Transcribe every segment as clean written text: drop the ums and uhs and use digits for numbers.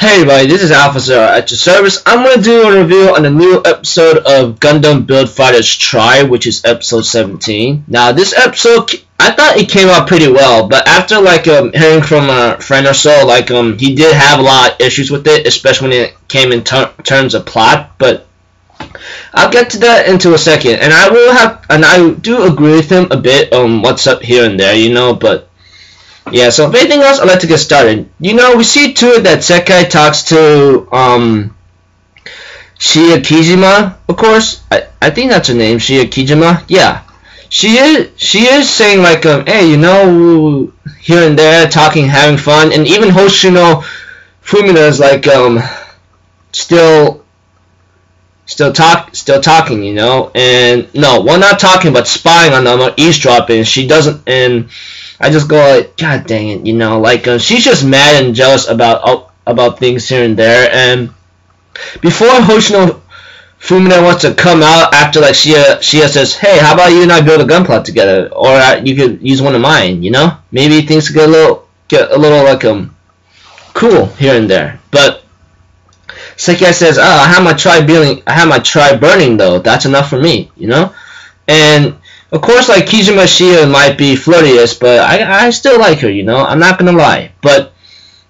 Hey everybody, this is Officer at your service. I'm going to do a review on a new episode of Gundam Build Fighters Try, which is episode 17. Now this episode, I thought it came out pretty well, but after hearing from a friend or so, he did have a lot of issues with it, especially when it came in terms of plot, but I'll get to that into a second. And I do agree with him a bit on what's up here and there, but yeah, so if anything else, I'd like to get started. We see to it that Sekai talks to Shia Kijima, of course. I think that's her name, Shia Kijima. Yeah. She is saying hey, here and there, talking, having fun, and even Hoshino Fumina is still talking, and no, well, not talking, but spying on them or eavesdropping. She doesn't, and I just go God dang it, she's just mad and jealous about things here and there. And before Hoshino Fumina wants to come out after Shia says, hey, how about you and I build a gun plot together, or you could use one of mine, maybe things get a little cool here and there. But Sekai says, I have my tribe burning though, that's enough for me, and of course, Kijima Shia might be flirtious, but I still like her, I'm not gonna lie. But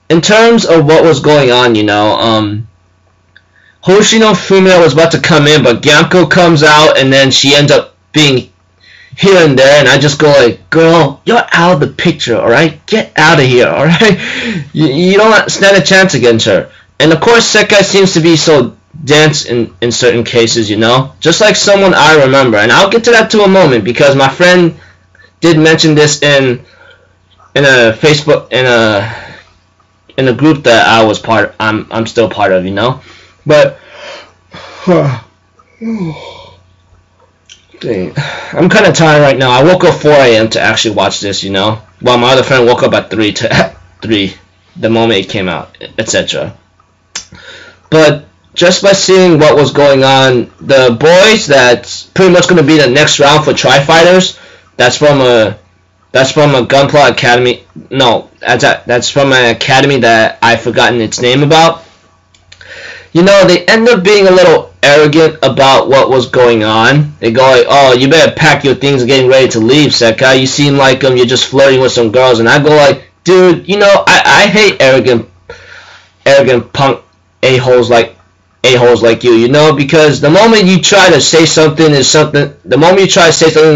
in terms of what was going on, Hoshino Fumina was about to come in, but Gyamko comes out, and then she ends up being here and there, and I just go girl, you're out of the picture, alright? Get out of here, alright? You don't stand a chance against her. And of course, Sekai seems to be so dense in certain cases, just like someone I remember, and I'll get to that to a moment, because my friend did mention this in a Facebook in a group that I was I'm still part of, but dang, I'm kind of tired right now. I woke up 4 a.m. to actually watch this, while my other friend woke up at 3 the moment it came out, etc. But just by seeing what was going on, the boys that's pretty much going to be the next round for Tri-Fighters, that's from a Gunpla Academy. No, that's from an academy that I've forgotten its name about. They end up being a little arrogant about what was going on. They go oh, you better pack your things and getting ready to leave, Sekai. You seem like you're just flirting with some girls. And I go dude, I hate arrogant punk a-holes like you, because the moment you try to say something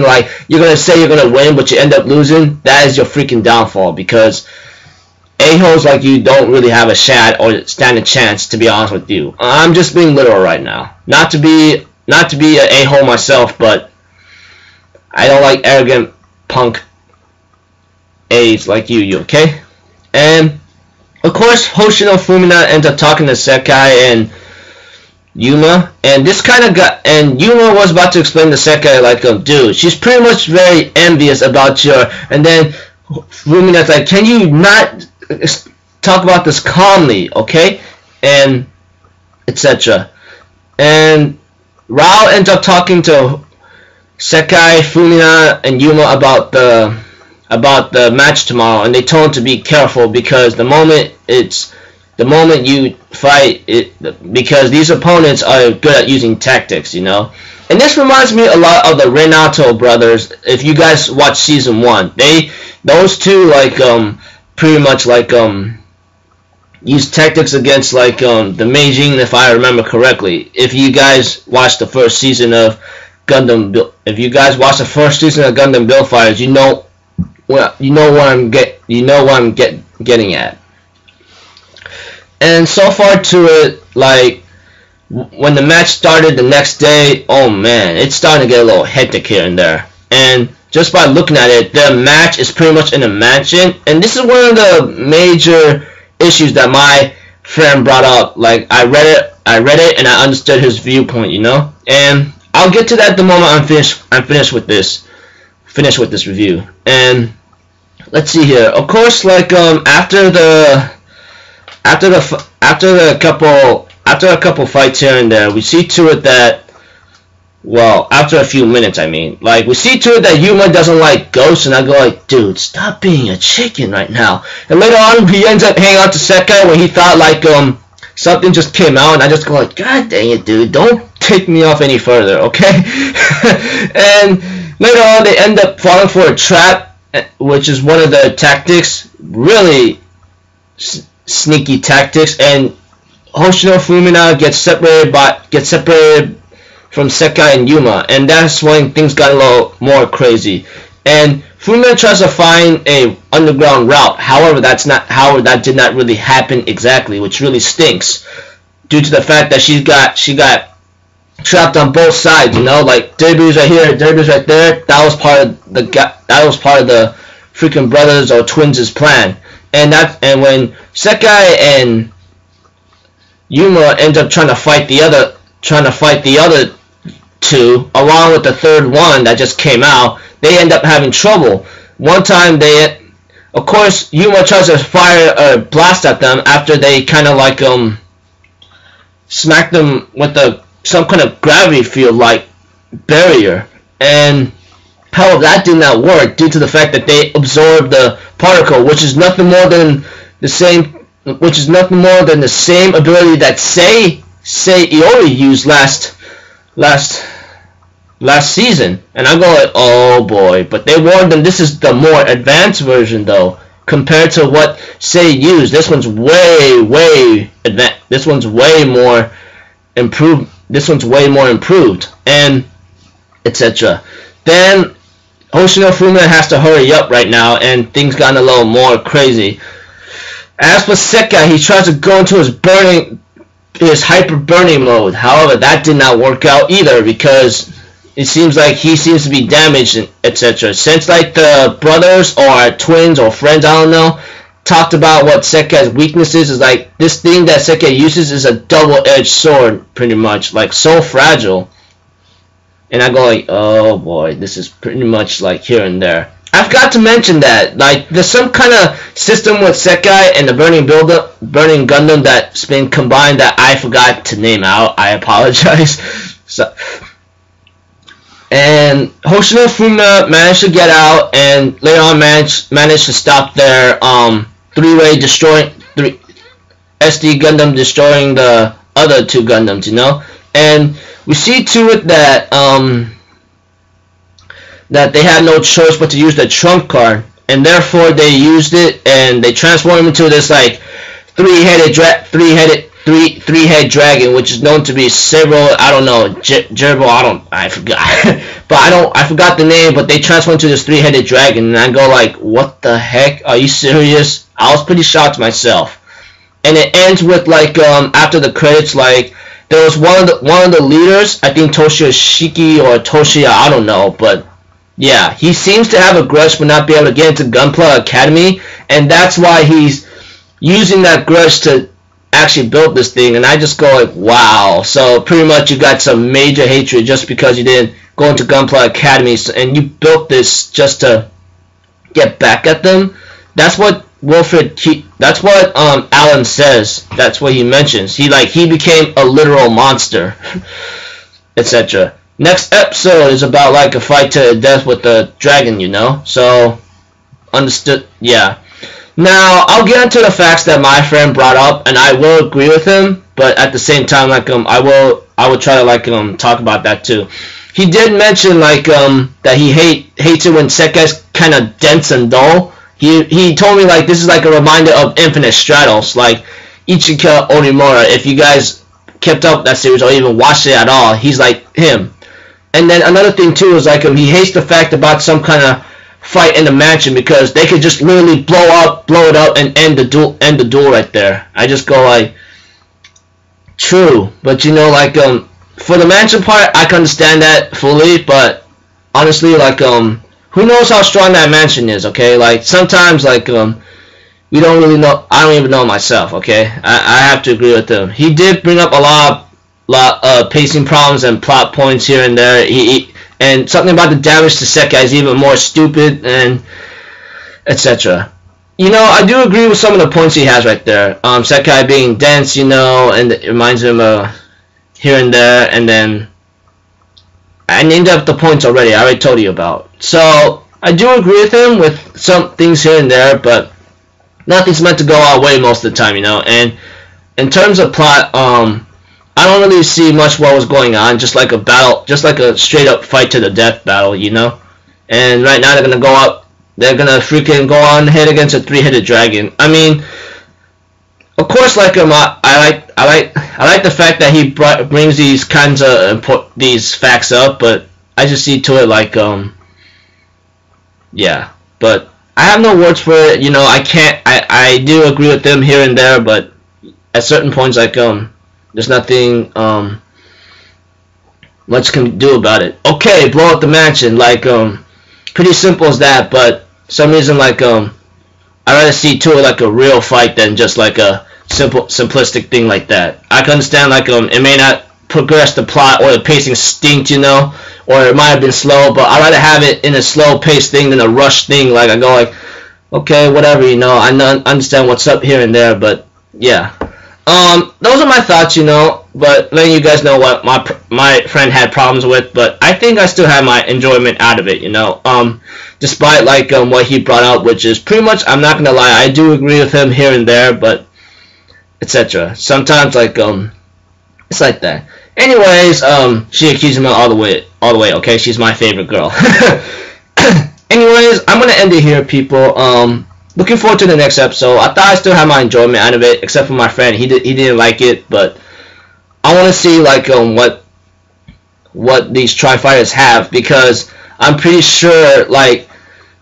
like you're gonna say you're gonna win but you end up losing, that is your freaking downfall, because a-holes like you don't really have a shot or stand a chance, to be honest with you. I'm just being literal right now. Not to be an a-hole myself, but I don't like arrogant punk A's like you, okay? And of course, Hoshino Fumina ends up talking to Sekai and Yuma, and Yuma was about to explain to Sekai, dude, she's pretty much very envious about and then Fumina's can you not talk about this calmly, okay? And etc. And Rao ends up talking to Sekai, Fumina, and Yuma about the match tomorrow, and they told him to be careful, because the moment you fight because these opponents are good at using tactics, And this reminds me a lot of the Renato brothers. If you guys watch season 1, those two pretty much use tactics against the Meijing, if I remember correctly. If you guys watch the first season of Gundam Build Fighters, you know what I'm getting at. And so far to it, when the match started the next day, oh man, it's starting to get a little hectic here and there. And just by looking at it, the match is pretty much in a mansion, and this is one of the major issues that my friend brought up. I read it and I understood his viewpoint, And I'll get to that the moment I'm finished with this review. And let's see here. Of course, after a couple fights here and there, we see to it that, well, after a few minutes, I mean, we see to it that Yuma doesn't like ghosts, and I go dude, stop being a chicken right now. And later on, he ends up hanging out to Sekai when he thought something just came out, and I just go like, God dang it, dude, don't take me off any further, okay? And later on, they end up falling for a trap, which is one of the tactics, really sneaky tactics, and Hoshino Fumina gets separated from Sekai and Yuma, and that's when things got a little more crazy. And Fumina tries to find a underground route. However, that did not really happen exactly, which really stinks, due to the fact that she got trapped on both sides. You know, like Debu's right here, Debu's right there. That was part of the freaking brothers or twins' plan. And when Sekai and Yuma end up trying to fight the other two, along with the third one that just came out, they end up having trouble. One time of course, Yuma tries to fire a blast at them after they kind of like smack them with some kind of gravity field like barrier, and however that did not work due to the fact that they absorbed the particle, which is nothing more than the same ability that Sei Iori used last season. And I go like, oh boy, but they warned them this is the more advanced version though, compared to what Sei used. This one's way advanced. This one's way more improved, and etc. Then Hoshino Fumina has to hurry up right now, and things got a little more crazy. As for Sekai, he tries to go into his hyper burning mode. However, that did not work out either, because it seems like he seems to be damaged, etc. Since like the brothers or twins or friends, I don't know, talked about what Sekai's weaknesses is, like this thing that Sekai uses is a double-edged sword, pretty much, like so fragile. And I go like, oh boy, this is pretty much like here and there. I forgot to mention that, like, there's some kind of system with Sekai and the Burning Gundam that's been combined that I forgot to name out. I apologize. And Hoshino Fumina managed to get out, and later on managed to stop their SD Gundam destroying the other two Gundams, you know. And we see to it that that they had no choice but to use the trump card, and therefore they used it, and they transformed him into this like three-head dragon, which is known to be several, I don't know, Gerbil, I forgot, but I forgot the name, but they transformed into this three-headed dragon, and I go like, what the heck, are you serious? I was pretty shocked myself. And it ends with like after the credits, like there was one of the leaders, I think Toshiyashiki or Toshiya, I don't know, but yeah, he seems to have a grudge for not being able to get into Gunpla Academy, and that's why he's using that grudge to actually build this thing. And I just go like, wow, so pretty much you got some major hatred just because you didn't go into Gunpla Academy, and you built this just to get back at them. That's what that's what Alan says. That's what he mentions. He became a literal monster, etc. Next episode is about like a fight to the death with the dragon, you know. So understood. Yeah. Now I'll get into the facts that my friend brought up, and I will agree with him. But at the same time, like I will try to like talk about that too. He did mention like that he hates it when Sekai's kind of dense and dull. He told me like this is like a reminder of Infinite Stratos, like Ichika Orimura. If you guys kept up that series or even watched it at all, he's like him. And then another thing too is like he hates the fact about some kind of fight in the mansion, because they could just literally blow it up and end the duel right there. I just go like, true, but you know, like for the mansion part, I can understand that fully, but honestly, like who knows how strong that mansion is, okay? Like sometimes like we don't really know. I don't even know myself, okay? I have to agree with him. He did bring up a lot of pacing problems and plot points here and there. And something about the damage to Sekai is even more stupid, and etc. You know, I do agree with some of the points he has right there. Sekai being dense, you know, and it reminds him of here and there, and then I named up the points already. I already told you about. So I do agree with him with some things here and there, but nothing's meant to go our way most of the time, you know. And in terms of plot, I don't really see much what was going on. Just like a battle, just like a straight up fight to the death battle, you know. And right now they're gonna go up. They're gonna freaking go on head against a three-headed dragon. I mean, of course, like I like the fact that he brings these kinds of these facts up, but I just see to it like yeah. But I have no words for it. You know, I can't. I do agree with them here and there, but at certain points, like there's nothing much can do about it. Okay, blow up the mansion. Like pretty simple as that, but some reason like I'd rather see to it like a real fight than just like a simplistic thing like that. I can understand like it may not progress the plot or the pacing stinks, you know, or it might have been slow, but I'd rather have it in a slow paced thing than a rush thing. Like I go like, okay, whatever, you know, I understand what's up here and there, but yeah. Those are my thoughts, you know, but letting you guys know what my friend had problems with, but I think I still had my enjoyment out of it, you know, despite like what he brought up, which is pretty much, I'm not gonna lie, I do agree with him here and there, but etc. Sometimes like it's like that. Anyways, she accused him all the way, okay, she's my favorite girl. Anyways, I'm gonna end it here, people. Looking forward to the next episode. I thought I still had my enjoyment out of it, except for my friend. He didn't like it, but I want to see like what these Tri-Fighters have, because I'm pretty sure like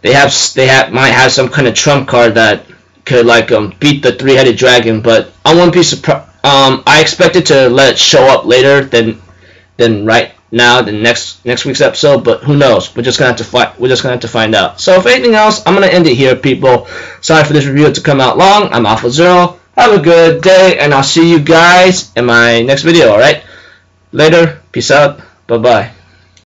they might have some kind of trump card that could like beat the three-headed dragon. But I won't be surprised. I expected to let it show up later than right now, the next week's episode, but who knows? We're just gonna have to find out. So if anything else, I'm gonna end it here, people. Sorry for this review to come out long. I'm Alpha Zero. Have a good day, and I'll see you guys in my next video. All right, later. Peace out. Bye bye.